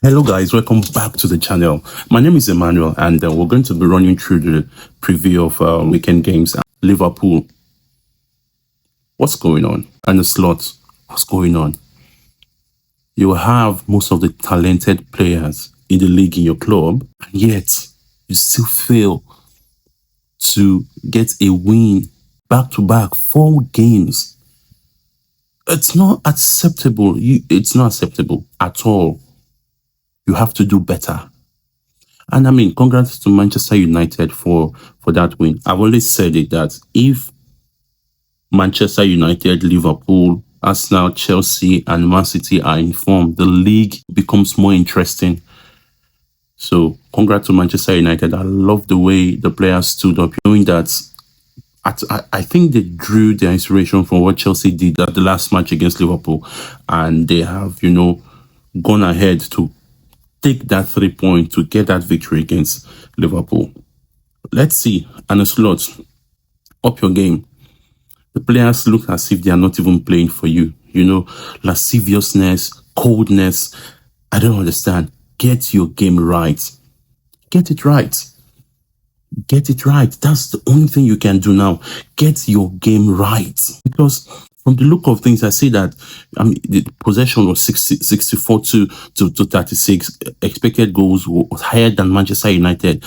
Hello guys, welcome back to the channel. My name is Emmanuel and we're going to be running through the preview of weekend games. Liverpool, what's going on? And the slot, what's going on? You have most of the talented players in the league in your club, and yet you still fail to get a win back-to-back 4 games. It's not acceptable. It's not acceptable at all. You have to do better. And I mean, congrats to Manchester United for that win. I've always said it that if Manchester United, Liverpool, Arsenal, Chelsea, and Man City are in form, the league becomes more interesting. So congrats to Manchester United. I love the way the players stood up, knowing that I think they drew their inspiration from what Chelsea did at the last match against Liverpool. And they have, gone ahead to take that 3 points to get that victory against Liverpool. Let's see. And a slot, up your game. The players look as if they are not even playing for you. Lasciviousness, coldness. I don't understand. Get your game right. Get it right. Get it right. That's the only thing you can do now. Get your game right. Because from the look of things, I see that the possession was 64 to 36. Expected goals were higher than Manchester United.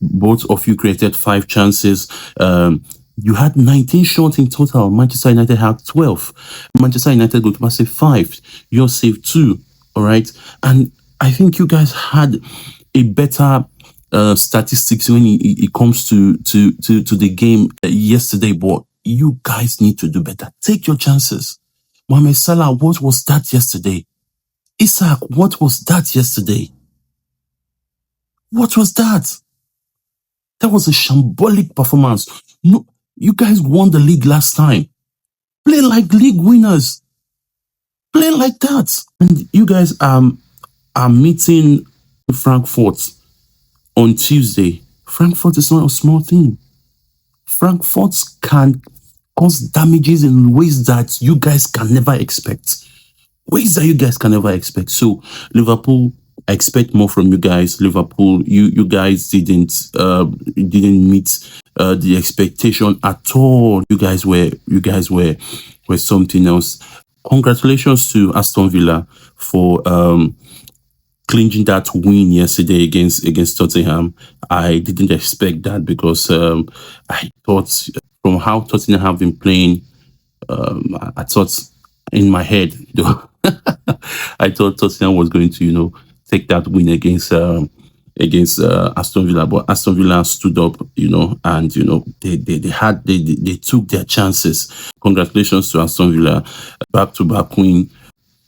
Both of you created 5 chances. You had 19 shots in total. Manchester United had 12. Manchester United goal saved 5. You saved 2. All right. And I think you guys had a better statistics when it comes to the game yesterday, but you guys need to do better. Take your chances. Mohamed Salah, what was that yesterday? Isaac, what was that yesterday? What was that? That was a shambolic performance. No, you guys won the league last time. Play like league winners. Play like that. And you guys are meeting Frankfurt on Tuesday. Frankfurt is not a small team. Frankfurt can cause damages in ways that you guys can never expect. Ways that you guys can never expect. So, Liverpool, I expect more from you guys. Liverpool, you guys didn't meet the expectation at all. You guys were something else. Congratulations to Aston Villa for clinching that win yesterday against Tottenham. I didn't expect that because I thought from how Tottenham have been playing, I thought in my head, I thought Tottenham was going to, take that win against Aston Villa, but Aston Villa stood up, and they took their chances. Congratulations to Aston Villa, back-to-back win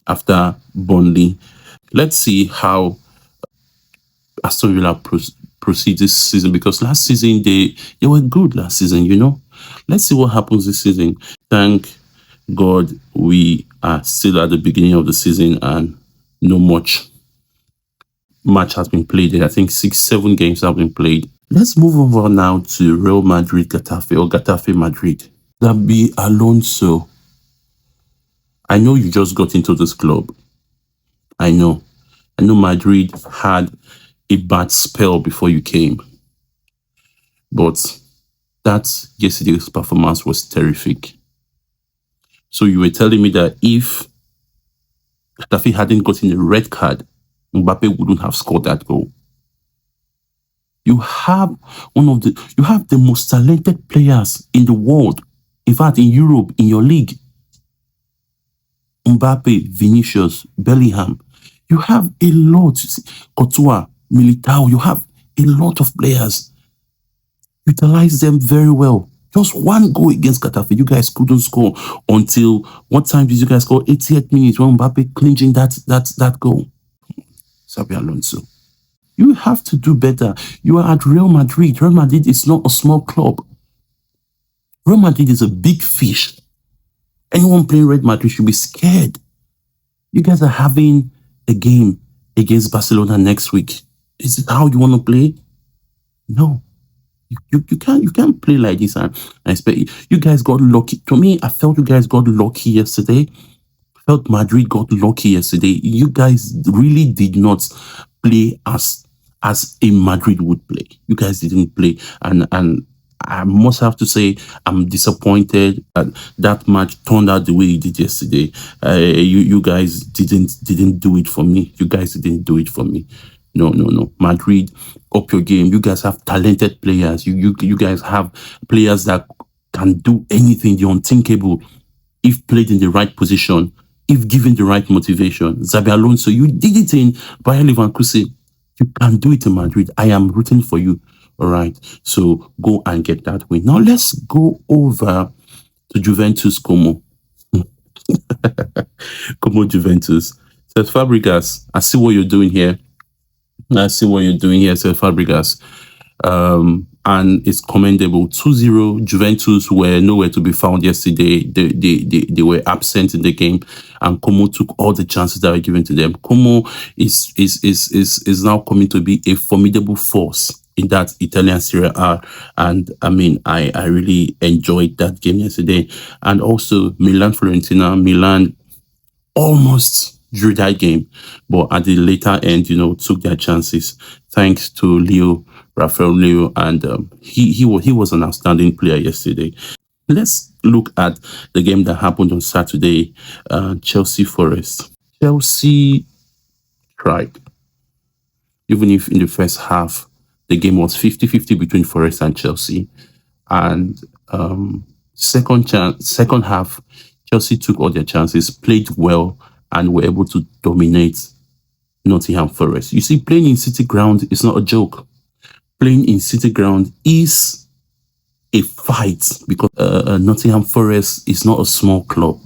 after Burnley. Let's see how Aston Villa proceeds this season, because last season they were good last season, Let's see what happens this season. Thank God we are still at the beginning of the season and no much match has been played. I think 6-7 games have been played. Let's move over now to Real Madrid Getafe, or Getafe Madrid. Xabi Alonso. I know you just got into this club. I know Madrid had a bad spell before you came. But that yesterday's performance was terrific. So you were telling me that if Getafe hadn't gotten a red card, Mbappe wouldn't have scored that goal. You have the most talented players in the world. In fact, in Europe, in your league. Mbappe, Vinicius, Bellingham. You have a lot. Courtois, Militao. You have a lot of players. Utilize them very well. Just 1 goal against Getafe. You guys couldn't score until, what time did you guys score? 88 minutes when Mbappe clinching that goal. Xabi Alonso. You have to do better. You are at Real Madrid. Real Madrid is not a small club. Real Madrid is a big fish. Anyone playing Real Madrid should be scared. You guys are having a game against Barcelona next week. Is it how you want to play? No. You can't play like this and expect you guys got lucky. To me, I felt you guys got lucky yesterday. felt Madrid got lucky yesterday. You guys really did not play as a Madrid would play. You guys didn't play, and I must have to say I'm disappointed that that match turned out the way it did yesterday. You guys didn't do it for me. You guys didn't do it for me. No, no, no. Madrid, up your game. You guys have talented players. You guys have players that can do anything, the unthinkable, if played in the right position, if given the right motivation. Xabi Alonso, you did it in Bayer Leverkusen. You can do it in Madrid. I am rooting for you. All right. So go and get that win. Now let's go over to Juventus Como. Como Juventus. Cesc Fabregas, I see what you're doing here. Cesc Fabregas. And it's commendable. 2-0, Juventus were nowhere to be found yesterday. They were absent in the game, and Como took all the chances that were given to them. Como is now coming to be a formidable force in that Italian Serie A. And I mean, I really enjoyed that game yesterday. And also Milan-Fiorentina. Milan almost drew that game, but at the later end, took their chances thanks to Rafael Leo, and he was an outstanding player yesterday. Let's look at the game that happened on Saturday, Chelsea Forest. Chelsea tried, even if in the first half the game was 50-50 between Forest and Chelsea, and second half Chelsea took all their chances, played well, and were able to dominate Nottingham Forest. You see, playing in City Ground is not a joke. Playing in City Ground is a fight, because Nottingham Forest is not a small club.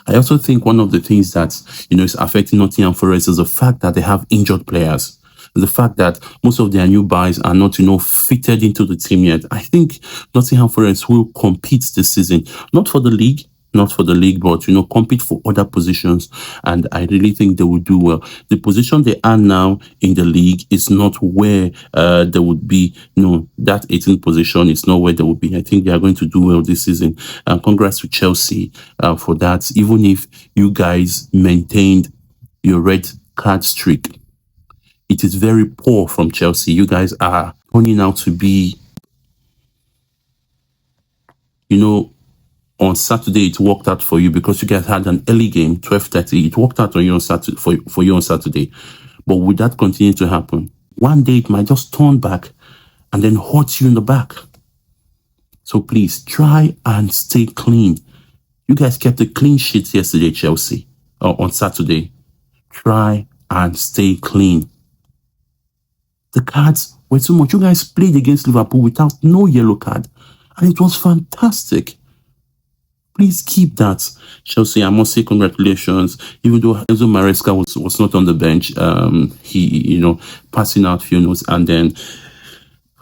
I also think one of the things that is affecting Nottingham Forest is the fact that they have injured players. The fact that most of their new buys are not, fitted into the team yet. I think Nottingham Forest will compete this season, not for the league, but compete for other positions, and I really think they will do well. The position they are now in the league is not where they would be. That 18th position is not where they would be. I think they are going to do well this season. Congrats to Chelsea for that. Even if you guys maintained your red card streak, it is very poor from Chelsea. You guys are turning out to be, on Saturday, it worked out for you because you guys had an early game, 12:30. It worked out on you on Saturday for you on Saturday. But would that continue to happen? One day it might just turn back and then hurt you in the back. So please try and stay clean. You guys kept a clean sheet yesterday, Chelsea, on Saturday. Try and stay clean. The cards were too much. You guys played against Liverpool without no yellow card, and it was fantastic. Please keep that. Chelsea, I must say congratulations. Even though Enzo Maresca was not on the bench, he, passing out few notes, and then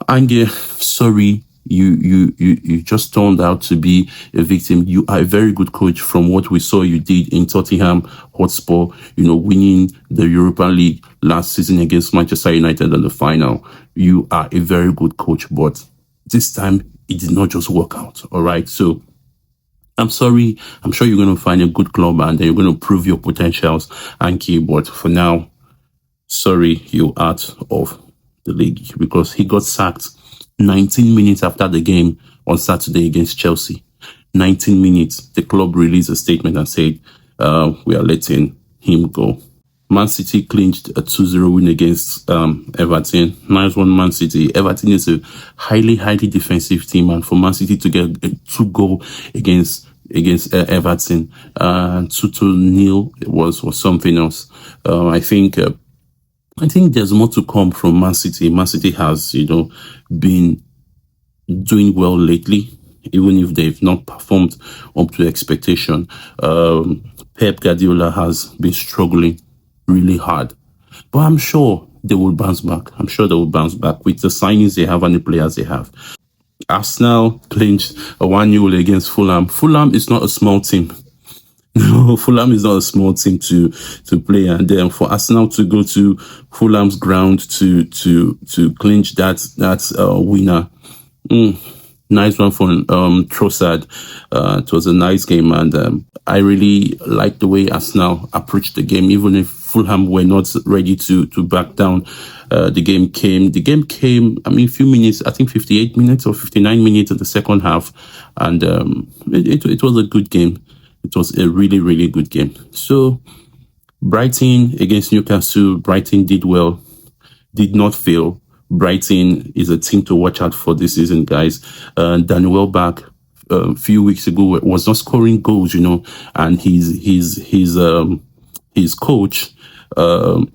Ange, sorry, you just turned out to be a victim. You are a very good coach from what we saw you did in Tottenham Hotspur, winning the Europa League last season against Manchester United in the final. You are a very good coach, but this time it did not just work out. All right. So I'm sorry. I'm sure you're going to find a good club and then you're going to prove your potentials, Anki. But for now, sorry, you're out of the league, because he got sacked 19 minutes after the game on Saturday against Chelsea. 19 minutes. The club released a statement and said, we are letting him go. Man City clinched a 2-0 win against Everton. Nice one, Man City. Everton is a highly defensive team, and for Man City to get a 2-goal against Everton, 2-0 was something else. I think there's more to come from Man City. Man City has, been doing well lately, even if they've not performed up to expectation. Pep Guardiola has been struggling really hard, but I'm sure they will bounce back. I'm sure they will bounce back with the signings they have and the players they have. Arsenal clinched a 1-0 against Fulham. Fulham is not a small team. No, Fulham is not a small team to play, and then for Arsenal to go to Fulham's ground to clinch that winner, Nice one from Trossard. It was a nice game, and I really liked the way Arsenal approached the game, even if Fulham were not ready to back down. The game came. I mean, a few minutes. I think 58 minutes or 59 minutes in the second half, and it was a good game. It was a really, really good game. So Brighton against Newcastle. Brighton did well, did not fail. Brighton is a team to watch out for this season, guys. Danny Welbeck a few weeks ago was not scoring goals, and his coach, Fabian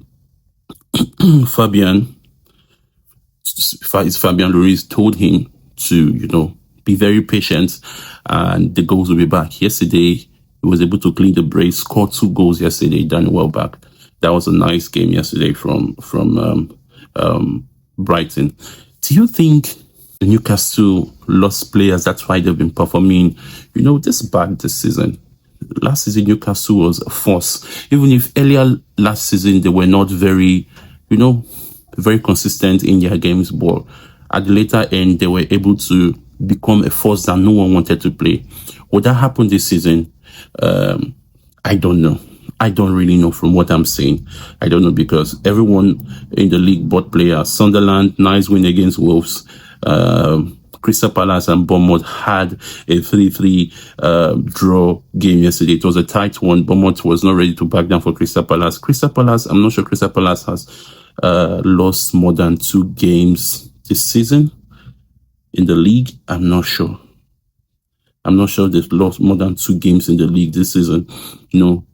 Lloris, told him to, be very patient, and the goals will be back. Yesterday, he was able to clean the brace, scored 2 goals yesterday, Danny Welbeck. That was a nice game yesterday from Brighton. Do you think the Newcastle lost players? That's why they've been performing, this bad this season. Last season, Newcastle was a force. Even if earlier last season, they were not very, very consistent in their games, but at the later end, they were able to become a force that no one wanted to play. Would that happen this season? I don't know. I don't really know from what I'm saying. I don't know, because everyone in the league bought players. Sunderland, nice win against Wolves. Crystal Palace and Bournemouth had a 3-3 draw game yesterday. It was a tight one. Bournemouth was not ready to back down for Crystal Palace. I'm not sure Crystal Palace has lost more than 2 games this season in the league. I'm not sure they've lost more than 2 games in the league this season.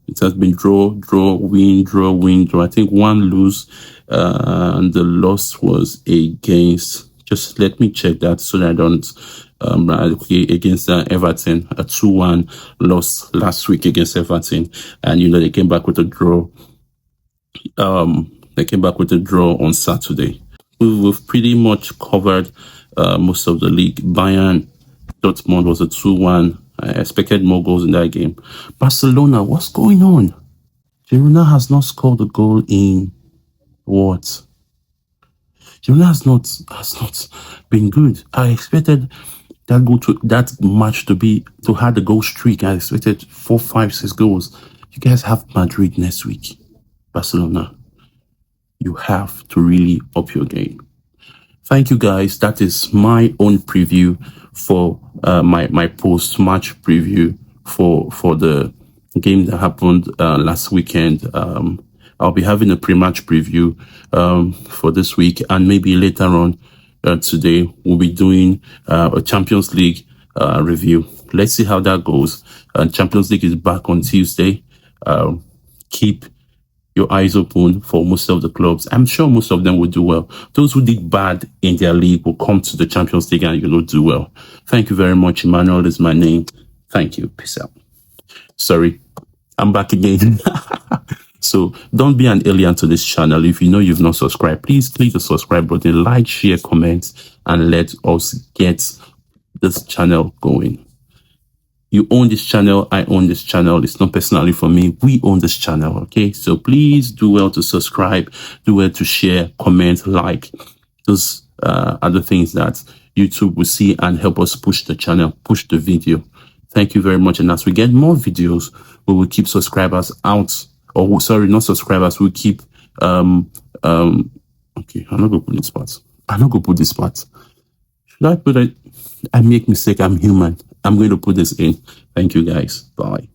It has been draw, win, draw. I think 1 lose, and the loss was against, just let me check that so that I don't, against Everton, a 2-1 loss last week against Everton. And, they came back with a draw. They came back with a draw on Saturday. We've pretty much covered most of the league. Bayern Dortmund was a 2-1. I expected more goals in that game. Barcelona, what's going on? Girona has not scored a goal in what? Girona has not been good. I expected that match to have the goal streak. I expected 4, 5, 6 goals. You guys have Madrid next week. Barcelona, you have to really up your game. Thank you, guys. That is my own preview for my post-match preview for the game that happened last weekend. I'll be having a pre-match preview for this week, and maybe later on today we'll be doing a Champions League review. Let's see how that goes. Champions League is back on Tuesday. Keep your eyes open for most of the clubs. I'm sure most of them will do well. Those who did bad in their league will come to the Champions League and do well. Thank you very much. Emmanuel is my name. Thank you. Peace out. Sorry, I'm back again. So don't be an alien to this channel. If you know you've not subscribed, please click the subscribe button, like, share, comment, and let us get this channel going. You own this channel. I own this channel. It's not personally for me. We own this channel. Okay. So please do well to subscribe, do well to share, comment, like. Those are the things that YouTube will see and help us push the channel, push the video. Thank you very much. And as we get more videos, we will keep subscribers out. Or sorry, not subscribers. We'll keep, okay. I'm not going to put this part. Should I put it? I make mistake. I'm human. I'm going to put this in. Thank you, guys. Bye.